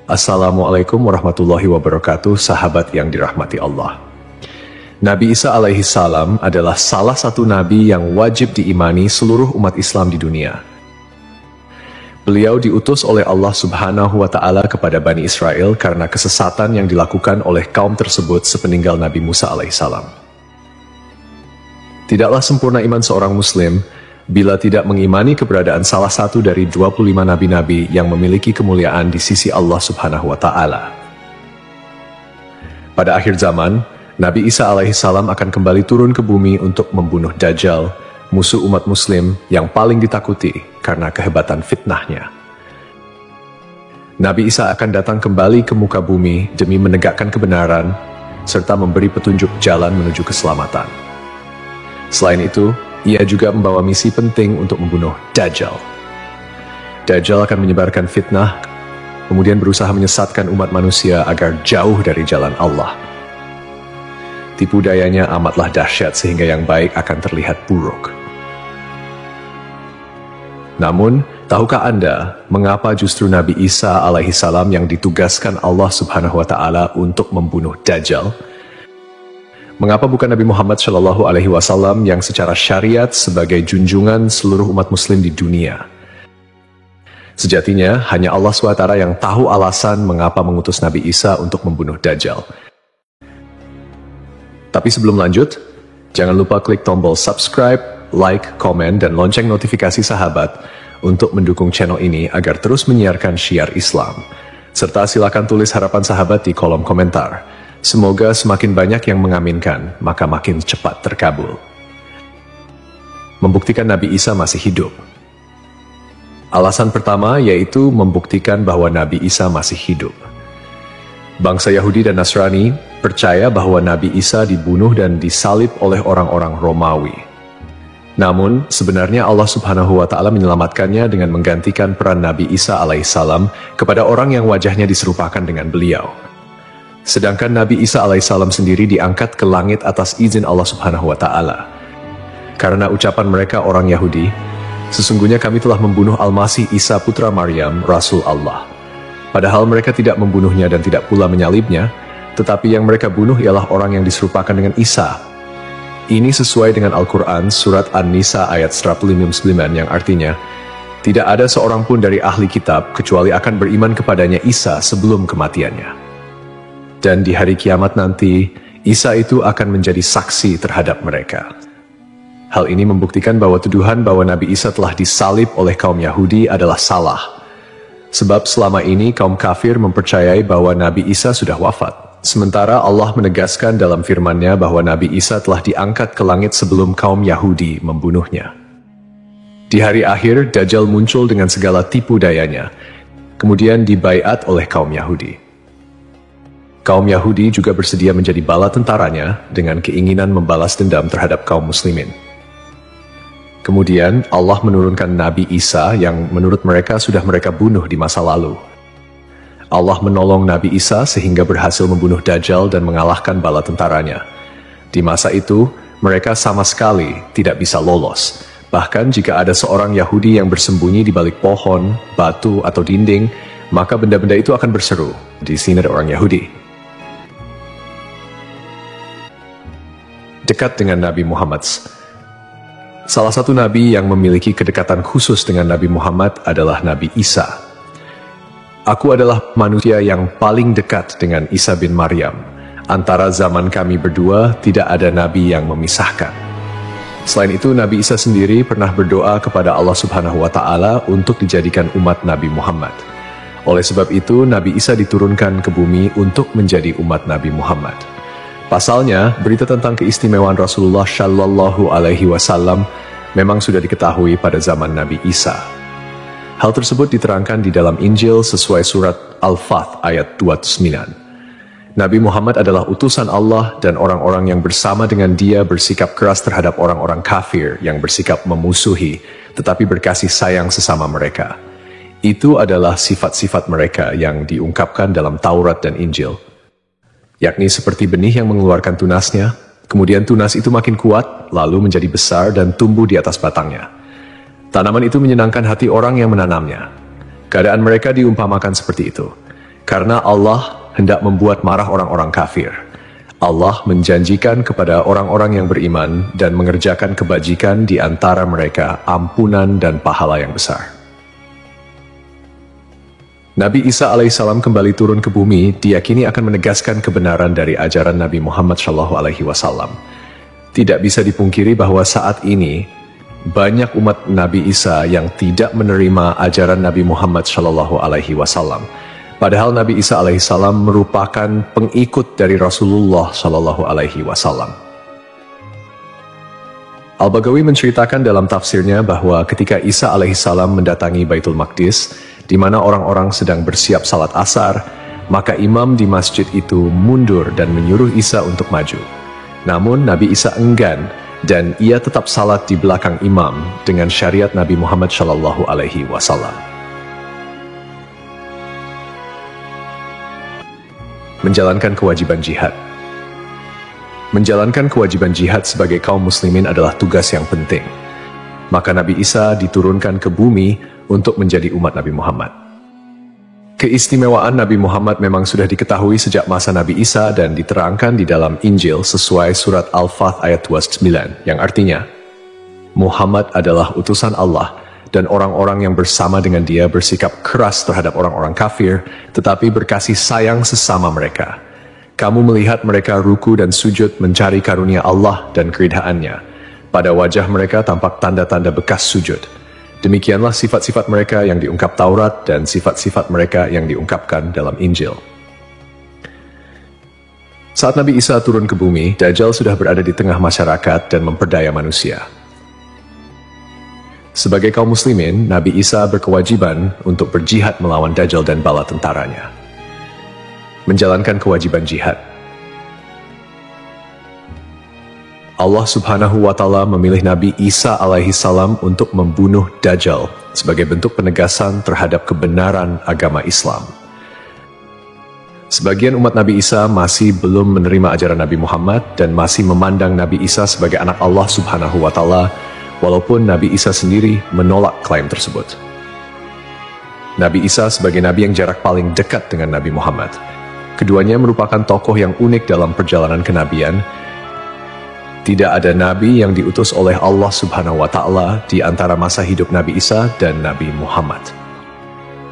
Assalamualaikum warahmatullahi wabarakatuh, sahabat yang dirahmati Allah. Nabi Isa alaihi salam adalah salah satu nabi yang wajib diimani seluruh umat Islam di dunia. Beliau diutus oleh Allah Subhanahu wa Ta'ala kepada Bani Israel karena kesesatan yang dilakukan oleh kaum tersebut sepeninggal Nabi Musa alaihi salam. Tidaklah sempurna iman seorang Muslim bila tidak mengimani keberadaan salah satu dari 25 nabi-nabi yang memiliki kemuliaan di sisi Allah Subhanahu wa Ta'ala. Pada akhir zaman, Nabi Isa alaihi salam akan kembali turun ke bumi untuk membunuh Dajjal, musuh umat Muslim yang paling ditakuti karena kehebatan fitnahnya. Nabi Isa akan datang kembali ke muka bumi demi menegakkan kebenaran serta memberi petunjuk jalan menuju keselamatan. Selain itu, ia juga membawa misi penting untuk membunuh Dajjal. Dajjal akan menyebarkan fitnah, kemudian berusaha menyesatkan umat manusia agar jauh dari jalan Allah. Tipu dayanya amatlah dahsyat sehingga yang baik akan terlihat buruk. Namun, tahukah Anda mengapa justru Nabi Isa alaihi salam yang ditugaskan Allah Subhanahu wa Ta'ala untuk membunuh Dajjal? Mengapa bukan Nabi Muhammad Shallallahu Alaihi Wasallam yang secara syariat sebagai junjungan seluruh umat Muslim di dunia? Sejatinya, hanya Allah SWT yang tahu alasan mengapa mengutus Nabi Isa untuk membunuh Dajjal. Tapi sebelum lanjut, jangan lupa klik tombol subscribe, like, komen, dan lonceng notifikasi sahabat untuk mendukung channel ini agar terus menyiarkan syiar Islam. Serta silakan tulis harapan sahabat di kolom komentar. Semoga semakin banyak yang mengaminkan, maka makin cepat terkabul. Membuktikan Nabi Isa masih hidup. Alasan pertama yaitu membuktikan bahwa Nabi Isa masih hidup. Bangsa Yahudi dan Nasrani percaya bahwa Nabi Isa dibunuh dan disalib oleh orang-orang Romawi. Namun, sebenarnya Allah Subhanahu wa Ta'ala menyelamatkannya dengan menggantikan peran Nabi Isa alaihissalam kepada orang yang wajahnya diserupakan dengan beliau. Sedangkan Nabi Isa alaihissalam sendiri diangkat ke langit atas izin Allah Subhanahu wa Ta'ala. Karena ucapan mereka orang Yahudi, sesungguhnya kami telah membunuh Al-Masih Isa putra Maryam, Rasul Allah. Padahal mereka tidak membunuhnya dan tidak pula menyalibnya, tetapi yang mereka bunuh ialah orang yang diserupakan dengan Isa. Ini sesuai dengan Al-Quran surat An-Nisa ayat 159 yang artinya, tidak ada seorang pun dari ahli kitab kecuali akan beriman kepadanya Isa sebelum kematiannya. Dan di hari kiamat nanti, Isa itu akan menjadi saksi terhadap mereka. Hal ini membuktikan bahwa tuduhan bahwa Nabi Isa telah disalib oleh kaum Yahudi adalah salah. Sebab selama ini kaum kafir mempercayai bahwa Nabi Isa sudah wafat. Sementara Allah menegaskan dalam firman-Nya bahwa Nabi Isa telah diangkat ke langit sebelum kaum Yahudi membunuhnya. Di hari akhir, Dajjal muncul dengan segala tipu dayanya, kemudian dibaiat oleh kaum Yahudi. Kaum Yahudi juga bersedia menjadi bala tentaranya dengan keinginan membalas dendam terhadap kaum muslimin. Kemudian Allah menurunkan Nabi Isa yang menurut mereka sudah mereka bunuh di masa lalu. Allah menolong Nabi Isa sehingga berhasil membunuh Dajjal dan mengalahkan bala tentaranya. Di masa itu, mereka sama sekali tidak bisa lolos. Bahkan jika ada seorang Yahudi yang bersembunyi di balik pohon, batu, atau dinding, maka benda-benda itu akan berseru, "Di sini ada orang Yahudi." Dekat dengan Nabi Muhammad. Salah satu nabi yang memiliki kedekatan khusus dengan Nabi Muhammad adalah Nabi Isa. Aku adalah manusia yang paling dekat dengan Isa bin Maryam. Antara zaman kami berdua tidak ada nabi yang memisahkan. Selain itu, Nabi Isa sendiri pernah berdoa kepada Allah Subhanahu wa Ta'ala untuk dijadikan umat Nabi Muhammad. Oleh sebab itu, Nabi Isa diturunkan ke bumi untuk menjadi umat Nabi Muhammad. Pasalnya, berita tentang keistimewaan Rasulullah Shallallahu Alaihi Wasallam memang sudah diketahui pada zaman Nabi Isa. Hal tersebut diterangkan di dalam Injil sesuai surat Al-Fath ayat 29. Nabi Muhammad adalah utusan Allah dan orang-orang yang bersama dengan dia bersikap keras terhadap orang-orang kafir yang bersikap memusuhi, tetapi berkasih sayang sesama mereka. Itu adalah sifat-sifat mereka yang diungkapkan dalam Taurat dan Injil. Yakni seperti benih yang mengeluarkan tunasnya, kemudian tunas itu makin kuat, lalu menjadi besar dan tumbuh di atas batangnya. Tanaman itu menyenangkan hati orang yang menanamnya. Keadaan mereka diumpamakan seperti itu. Karena Allah hendak membuat marah orang-orang kafir. Allah menjanjikan kepada orang-orang yang beriman dan mengerjakan kebajikan di antara mereka ampunan dan pahala yang besar. Nabi Isa alaihissalam kembali turun ke bumi diyakini akan menegaskan kebenaran dari ajaran Nabi Muhammad SAW. Tidak bisa dipungkiri bahwa saat ini banyak umat Nabi Isa yang tidak menerima ajaran Nabi Muhammad SAW. Padahal Nabi Isa alaihissalam merupakan pengikut dari Rasulullah SAW. Al-Baghawi menceritakan dalam tafsirnya bahwa ketika Isa alaihissalam mendatangi Baitul Maqdis, di mana orang-orang sedang bersiap salat asar, maka imam di masjid itu mundur dan menyuruh Isa untuk maju. Namun Nabi Isa enggan dan ia tetap salat di belakang imam dengan syariat Nabi Muhammad SAW. Menjalankan kewajiban jihad. Menjalankan kewajiban jihad sebagai kaum muslimin adalah tugas yang penting. Maka Nabi Isa diturunkan ke bumi untuk menjadi umat Nabi Muhammad. Keistimewaan Nabi Muhammad memang sudah diketahui sejak masa Nabi Isa dan diterangkan di dalam Injil sesuai surat Al-Fath ayat 29, yang artinya, Muhammad adalah utusan Allah dan orang-orang yang bersama dengan dia bersikap keras terhadap orang-orang kafir, tetapi berkasih sayang sesama mereka. Kamu melihat mereka ruku dan sujud mencari karunia Allah dan keridhaannya. Pada wajah mereka tampak tanda-tanda bekas sujud. Demikianlah sifat-sifat mereka yang diungkap Taurat dan sifat-sifat mereka yang diungkapkan dalam Injil. Saat Nabi Isa turun ke bumi, Dajjal sudah berada di tengah masyarakat dan memperdaya manusia. Sebagai kaum muslimin, Nabi Isa berkewajiban untuk berjihad melawan Dajjal dan bala tentaranya. Menjalankan kewajiban jihad. Allah Subhanahu wa Ta'ala memilih Nabi Isa alaihissalam untuk membunuh Dajjal sebagai bentuk penegasan terhadap kebenaran agama Islam. Sebagian umat Nabi Isa masih belum menerima ajaran Nabi Muhammad dan masih memandang Nabi Isa sebagai anak Allah Subhanahu wa Ta'ala, walaupun Nabi Isa sendiri menolak klaim tersebut. Nabi Isa sebagai nabi yang jarak paling dekat dengan Nabi Muhammad. Keduanya merupakan tokoh yang unik dalam perjalanan kenabian. Tidak ada nabi yang diutus oleh Allah Subhanahu wa Ta'ala di antara masa hidup Nabi Isa dan Nabi Muhammad.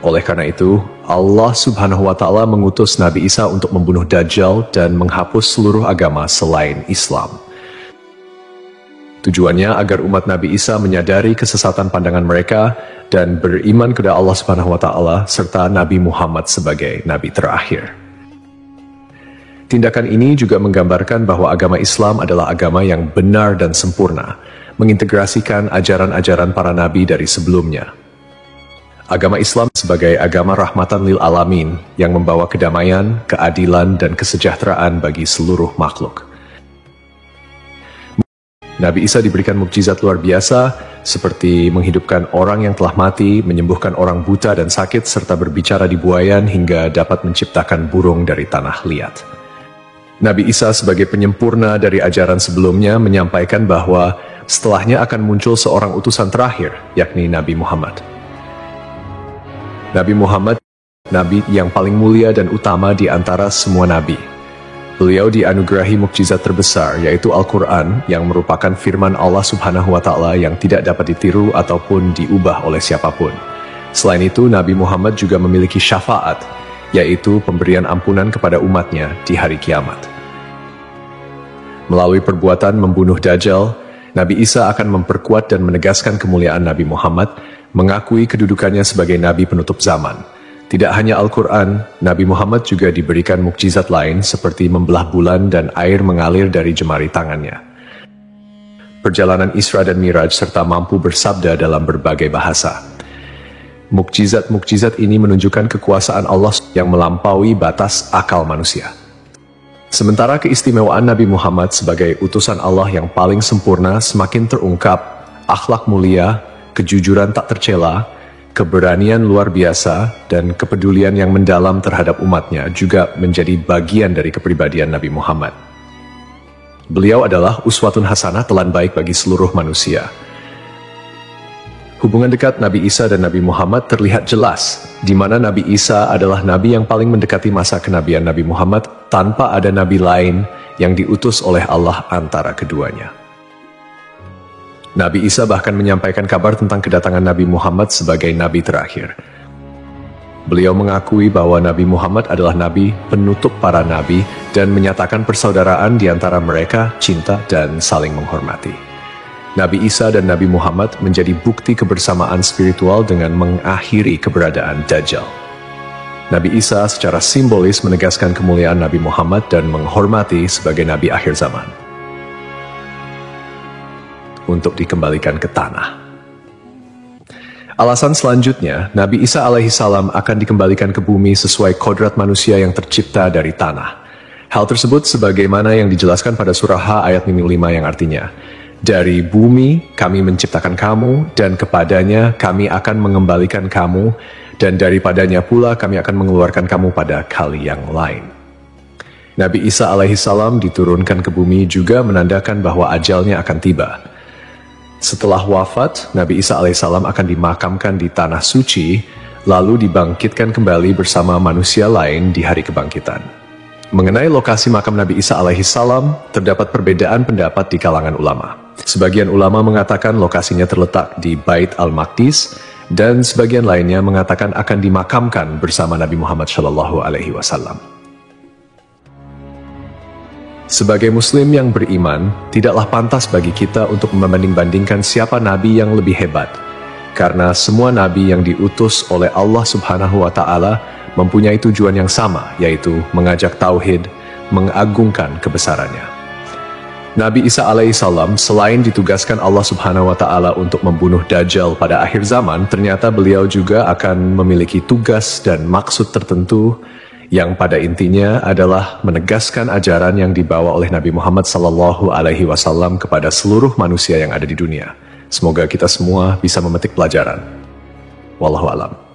Oleh karena itu, Allah Subhanahu wa Ta'ala mengutus Nabi Isa untuk membunuh Dajjal dan menghapus seluruh agama selain Islam. Tujuannya agar umat Nabi Isa menyadari kesesatan pandangan mereka dan beriman kepada Allah Subhanahu wa Ta'ala serta Nabi Muhammad sebagai nabi terakhir. Tindakan ini juga menggambarkan bahwa agama Islam adalah agama yang benar dan sempurna, mengintegrasikan ajaran-ajaran para nabi dari sebelumnya. Agama Islam sebagai agama rahmatan lil alamin yang membawa kedamaian, keadilan, dan kesejahteraan bagi seluruh makhluk. Nabi Isa diberikan mukjizat luar biasa seperti menghidupkan orang yang telah mati, menyembuhkan orang buta dan sakit, serta berbicara di buayan hingga dapat menciptakan burung dari tanah liat. Nabi Isa sebagai penyempurna dari ajaran sebelumnya menyampaikan bahwa setelahnya akan muncul seorang utusan terakhir, yakni Nabi Muhammad. Nabi Muhammad, nabi yang paling mulia dan utama di antara semua nabi. Beliau dianugerahi mukjizat terbesar, yaitu Al-Quran, yang merupakan firman Allah Subhanahu wa Ta'ala yang tidak dapat ditiru ataupun diubah oleh siapapun. Selain itu, Nabi Muhammad juga memiliki syafaat, yaitu pemberian ampunan kepada umatnya di hari kiamat. Melalui perbuatan membunuh Dajjal, Nabi Isa akan memperkuat dan menegaskan kemuliaan Nabi Muhammad, mengakui kedudukannya sebagai nabi penutup zaman. Tidak hanya Al-Quran, Nabi Muhammad juga diberikan mukjizat lain seperti membelah bulan dan air mengalir dari jemari tangannya. Perjalanan Isra dan Miraj serta mampu bersabda dalam berbagai bahasa. Mukjizat-mukjizat ini menunjukkan kekuasaan Allah yang melampaui batas akal manusia. Sementara keistimewaan Nabi Muhammad sebagai utusan Allah yang paling sempurna semakin terungkap, akhlak mulia, kejujuran tak tercela, keberanian luar biasa, dan kepedulian yang mendalam terhadap umatnya juga menjadi bagian dari kepribadian Nabi Muhammad. Beliau adalah uswatun hasanah, telan baik bagi seluruh manusia. Hubungan dekat Nabi Isa dan Nabi Muhammad terlihat jelas, di mana Nabi Isa adalah nabi yang paling mendekati masa kenabian Nabi Muhammad tanpa ada nabi lain yang diutus oleh Allah antara keduanya. Nabi Isa bahkan menyampaikan kabar tentang kedatangan Nabi Muhammad sebagai nabi terakhir. Beliau mengakui bahwa Nabi Muhammad adalah nabi penutup para nabi dan menyatakan persaudaraan di antara mereka, cinta dan saling menghormati. Nabi Isa dan Nabi Muhammad menjadi bukti kebersamaan spiritual dengan mengakhiri keberadaan Dajjal. Nabi Isa secara simbolis menegaskan kemuliaan Nabi Muhammad dan menghormati sebagai nabi akhir zaman. Untuk dikembalikan ke tanah. Alasan selanjutnya, Nabi Isa alaihissalam akan dikembalikan ke bumi sesuai kodrat manusia yang tercipta dari tanah. Hal tersebut sebagaimana yang dijelaskan pada surah H ayat 5 yang artinya, dari bumi kami menciptakan kamu, dan kepadanya kami akan mengembalikan kamu, dan daripadanya pula kami akan mengeluarkan kamu pada kali yang lain. Nabi Isa alaihissalam diturunkan ke bumi juga menandakan bahwa ajalnya akan tiba. Setelah wafat, Nabi Isa alaihissalam akan dimakamkan di tanah suci, lalu dibangkitkan kembali bersama manusia lain di hari kebangkitan. Mengenai lokasi makam Nabi Isa alaihissalam, terdapat perbedaan pendapat di kalangan ulama. Sebagian ulama mengatakan lokasinya terletak di Bait al-Maqdis, dan sebagian lainnya mengatakan akan dimakamkan bersama Nabi Muhammad SAW. Sebagai muslim yang beriman, tidaklah pantas bagi kita untuk membanding-bandingkan siapa nabi yang lebih hebat, karena semua nabi yang diutus oleh Allah Subhanahu wa Ta'ala mempunyai tujuan yang sama, yaitu mengajak tauhid, mengagungkan kebesarannya. Nabi Isa alaihissalam selain ditugaskan Allah Subhanahu wa Ta'ala untuk membunuh Dajjal pada akhir zaman, ternyata beliau juga akan memiliki tugas dan maksud tertentu yang pada intinya adalah menegaskan ajaran yang dibawa oleh Nabi Muhammad SAW kepada seluruh manusia yang ada di dunia. Semoga kita semua bisa memetik pelajaran. Wallahu a'lam.